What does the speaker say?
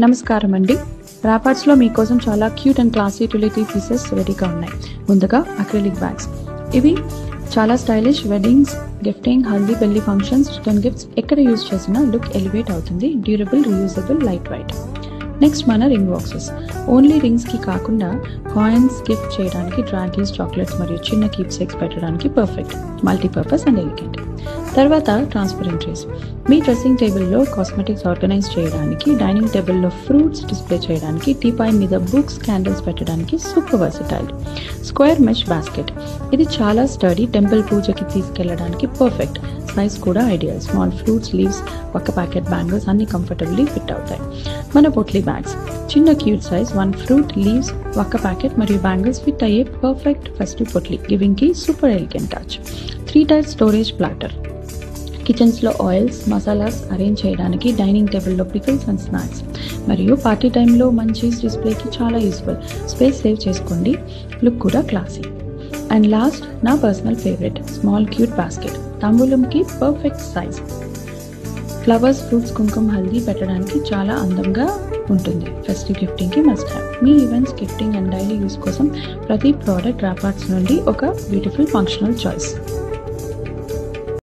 నమస్కారం అండి. ర్యాపార్ట్స్లో మీకోసం చాలా cute and classy utility pieces రెడీగా ఉన్నాయి. ముందుగా అక్రిలిక్ బ్యాగ్స్. ఇవి చాలా స్టైలిష్ వెడ్డింగ్స్, గిఫ్టింగ్, హల్దీ, పెళ్లి ఫంక్షన్స్, రిటర్న్ గిఫ్ట్స్ ఎక్కడ యూజ్ చేసినా లుక్ ఎలివేట్ అవుతుంది. Durable, reusable, light weight. Next మన రింగ్ బాక్సెస్. ఓన్లీ రింగ్స్కి కాకుండా కాయిన్స్ గిఫ్ట్ చేయడానికి, డ్రాగీస్, చాక్లెట్స్ మరియు చిన్న కీప్సేక్స్ పెట్టడానికి పర్ఫెక్ట్, మల్టీపర్పస్ అండ్ ఎలిగెంట్. తర్వాత ట్రాన్స్పరెంట్ ట్రేస్. మీ డ్రెస్సింగ్ టేబుల్లో కాస్మెటిక్స్ ఆర్గనైజ్ చేయడానికి, డైనింగ్ టేబుల్లో ఫ్రూట్స్ డిస్ప్లే చేయడానికి, టీపాయ్ మీద బుక్స్, క్యాండిల్స్ పెట్టడానికి super versatile. Square mesh basket. ఇది చాలా స్టడీ, టెంపుల్ పూజకి తీసుకెళ్లడానికి పర్ఫెక్ట్. సైజ్ కూడా ఐడియల్. స్మాల్ ఫ్రూట్స్, లీవ్స్, ఒక్క ప్యాకెట్ బ్యాంగిల్స్ అన్ని కంఫర్టబుల్లీ ఫిట్ అవుతాయి. మన పొట్లీ బ్యాగ్స్. చిన్న క్యూట్ సైజ్, 1 ఫ్రూట్, లీవ్స్, ఒక్క ప్యాకెట్ మరియు బ్యాంగిల్స్ ఫిట్ అయ్యే పర్ఫెక్ట్ ఫెస్టివ్ పొట్లీ. గివింగ్ కి super elegant touch. 3 tier storage platter. కిచెన్స్లో ఆయిల్స్, మసాలాస్ అరేంజ్ చేయడానికి, డైనింగ్ టేబుల్లో పికిల్స్ అండ్ స్నాక్స్, మరియు పార్టీ టైంలో మంచి డిస్ప్లేకి చాలా యూస్ఫుల్. స్పేస్ సేవ్ చేసుకోండి, లుక్ కూడా క్లాసీ. అండ్ లాస్ట్, నా personal favourite, small cute basket. తాంబూలంకి పర్ఫెక్ట్ సైజ్. ఫ్లవర్స్, ఫ్రూట్స్, కుంకుమ, హల్దీ పెట్టడానికి చాలా అందంగా ఉంటుంది. ఫెస్టివ్ గిఫ్టింగ్కి మస్ట్ హ్యావ్. మీ events, gifting and daily use కోసం ప్రతి ప్రోడక్ట్ ర్యాపార్ట్స్ నుండి ఒక బ్యూటిఫుల్ ఫంక్షనల్ చాయిస్.